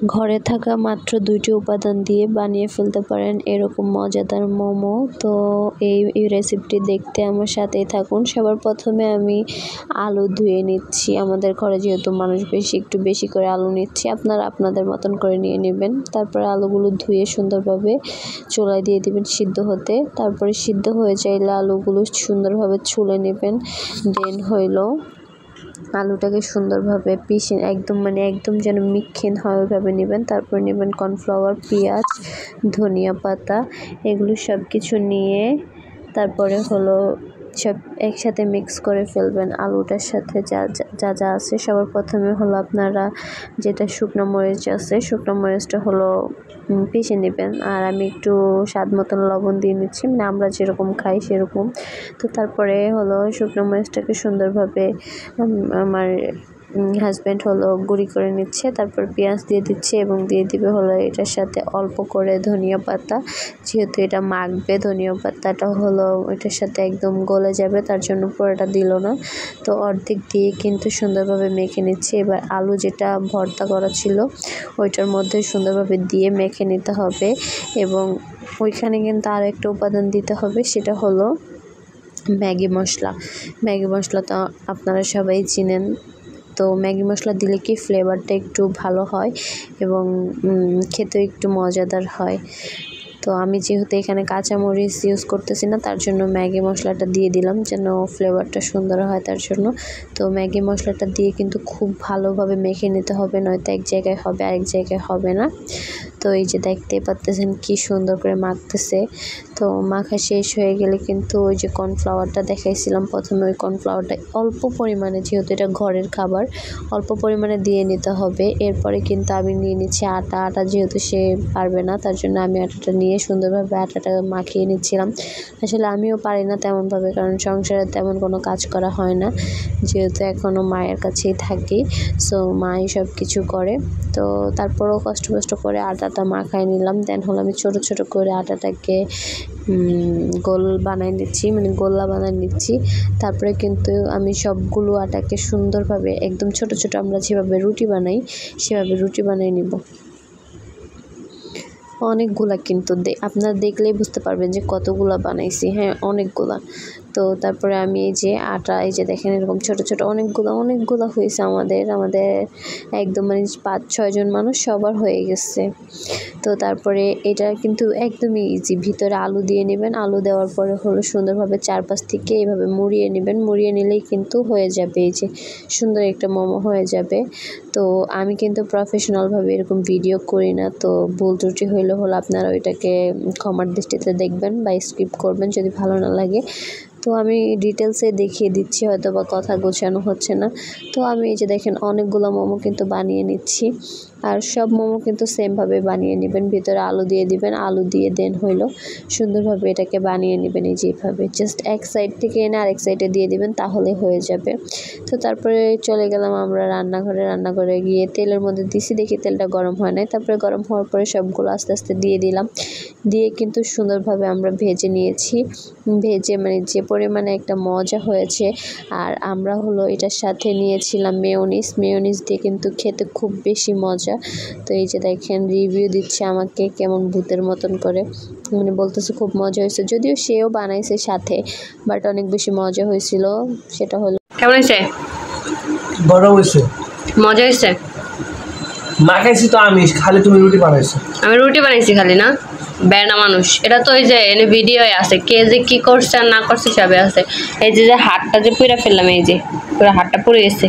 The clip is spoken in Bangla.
ঘরে থাকা মাত্র 2টি উপাদান দিয়ে বানিয়ে ফেলতে পারেন এরকম মজাদার মোমো। তো এই রেসিপিটি দেখতে আমার সাথেই থাকুন। সবার প্রথমে আমি আলু ধুয়ে নিচ্ছি। আমাদের ঘরে যেহেতু মানুষ বেশি, একটু বেশি করে আলু নিচ্ছি। আপনারা আপনাদের মতন করে নিয়ে নেবেন। তারপরে আলুগুলো ধুয়ে সুন্দরভাবে চুলায় দিয়ে দিবেন সিদ্ধ হতে। তারপরে সিদ্ধ হয়ে চাইলে আলুগুলো সুন্দরভাবে ছুলে নেবেন। দেন হইলো আলুটাকে সুন্দরভাবে পিষে একদম যেন মিক্ষিন হয় ওইভাবে নেবেন। তারপর নেবেন কর্নফ্লাওয়ার, পেঁয়াজ, ধনিয়া পাতা, এগুলো সব কিছু নিয়ে তারপরে হলো সব একসাথে মিক্স করে ফেলবেন আলুটার সাথে যা আছে। সবার প্রথমে হলো আপনারা যেটা শুকনো মরিচ আছে, শুকনো মরিচটা হলো পিষে নেবেন। আর আমি একটু স্বাদ মতন লবণ দিয়ে নিচ্ছি, আমরা যেরকম খাই সেরকম। তো তারপরে হলো শুকনো মরিচটাকে সুন্দরভাবে আমার হাজব্যান্ড হলো গুঁড়ি করে নিচ্ছে। তারপর পেঁয়াজ দিয়ে দিচ্ছে এবং দিয়ে দিবে হলো এটার সাথে অল্প করে ধনিয়া পাতা। যেহেতু এটা মাখবে, ধনিয়া পাতাটা হলো এটার সাথে একদম গলে যাবে, তার জন্য পুরোটা দিল না। তো অর্ধেক দিয়ে কিন্তু সুন্দরভাবে মেখে নিচ্ছে। এবার আলু যেটা ভর্তা করা ছিল ওইটার মধ্যে সুন্দরভাবে দিয়ে মেখে নিতে হবে। এবং ওইখানে কিন্তু আরও একটা উপাদান দিতে হবে, সেটা হলো ম্যাগি মশলা। ম্যাগি মশলা তো আপনারা সবাই চিনেন। তো ম্যাগি মশলা দিলে কি ফ্লেভারটা একটু ভালো হয় এবং খেতেও একটু মজাদার হয়। তো আমি যেহেতু এখানে কাঁচামরিচ ইউজ করতেছি না, তার জন্য ম্যাগি মশলাটা দিয়ে দিলাম যেন ফ্লেভারটা সুন্দর হয় তার জন্য। তো ম্যাগি মশলাটা দিয়ে কিন্তু খুব ভালোভাবে মেখে নিতে হবে, নয়তো এক জায়গায় হবে আরেক জায়গায় হবে না। তো এই যে দেখতে পাচ্ছেন কি সুন্দর করে মাখতেছে। তো মাখা শেষ হয়ে গেলে কিন্তু ওই যে কর্নফ্লাওয়ারটা দেখাইছিলাম প্রথমে, ওই কর্নফ্লাওয়ারটা অল্প পরিমাণে, যেহেতু এটা ঘরের খাবার, অল্প পরিমাণে দিয়ে নিতে হবে। এরপরে কিন্তু আমি নিয়ে নিচ্ছি আটা যেহেতু সে পারবে না, তার জন্য আমি আটাটা নিয়ে সুন্দরভাবে আটাটা মাখিয়ে নিচ্ছিলাম। আসলে আমিও পারি না তেমনভাবে, কারণ সংসারে তেমন কোনো কাজ করা হয় না, যেহেতু এখনও মায়ের কাছেই থাকি। সো মাই সব কিছু করে। তো তারপরেও কষ্ট করে আটাটা মাখায় নিলাম। দেন হলো আমি ছোট ছোট করে আটাটাকে গোল বানাই নিচ্ছি, গোল্লা বানাই নিচ্ছি। তারপরে কিন্তু আমি সবগুলো আটাকে সুন্দরভাবে একদম ছোট ছোট আমরা যেভাবে রুটি বানাই সেভাবে রুটি বানিয়ে নিব। অনেকগুলা কিন্তু আপনারা দেখলেই বুঝতে পারবেন যে কতগুলা বানাইছি। হ্যাঁ, অনেকগুলা। তো তারপরে আমি এই যে আটা, এই যে দেখেন এরকম ছোট ছোট অনেকগুলা হয়েছে আমাদের একদম 5-6 জন মানুষ সবার হয়ে গেছে। তো তারপরে এটা কিন্তু একদমই ইজি। ভিতরে আলু দিয়ে নেবেন, আলু দেওয়ার পরে হলো সুন্দরভাবে চারপাশ থেকে এইভাবে মুড়িয়ে নেবেন। মুড়িয়ে নিলেই কিন্তু হয়ে যাবে, এই যে সুন্দর একটা মোমো হয়ে যাবে। তো আমি কিন্তু প্রফেশনালভাবে এরকম ভিডিও করি না, তো ভুল ত্রুটি হলো আপনারা ওইটাকে ক্ষমার দৃষ্টিতে দেখবেন বা স্কিপ করবেন যদি ভালো না লাগে। তো আমি ডিটেলসে দেখিয়ে দিচ্ছি, হয়তো বা কথা গোছানো হচ্ছে না। তো আমি এই যে দেখেন অনেকগুলো মোমো কিন্তু বানিয়ে নিচ্ছি। আর সব মোমো কিন্তু সেমভাবে বানিয়ে নেবেন। ভিতরে আলু দিয়ে দিবেন, আলু দিয়ে দেন হইলো সুন্দরভাবে এটাকে বানিয়ে নেবেন। এই যেভাবে জাস্ট এক সাইড থেকে এনে আরেক সাইডে দিয়ে দিবেন, তাহলে হয়ে যাবে। তো তারপরে চলে গেলাম আমরা রান্নাঘরে গিয়ে তেলের মধ্যে দিছি, দেখি তেলটা গরম হয় নাই। তারপরে গরম হওয়ার পরে সবগুলো আস্তে আস্তে দিয়ে দিলাম। দিয়ে কিন্তু সুন্দরভাবে আমরা ভেজে নিয়েছি। ভেজে যে পরিমাণে একটা মজা হয়েছে। আর আমরা হলো এটার সাথে নিয়েছিলাম মেয়োনিজ দিয়ে কিন্তু খেতে খুব বেশি মজা। তো এই যে দেখেন রিভিউ দিচ্ছে আমাকে কেমন ভূতের মতন করে, বলতেছে খুব মজা হয়েছে, যদিও সেও বানাইছে সাথে, বাট অনেক বেশি মজা হয়েছিল। সেটা হলো কেমন হয়েছে? বড় হয়েছে, মজা হয়েছে। মাখাইছি তো আমি, খালি তুমি রুটি বানাইছো। আমি রুটি বানাইছি খালি, না বেড়া মানুষ। এটা তো ওই যে এনে ভিডিও আছে, কে যে কি করছে আর না করছে সবে আছে। এই যে হাতটা যে পুরা ফেললাম, এই যে পুরো হাতটা পুড়ে গেছে।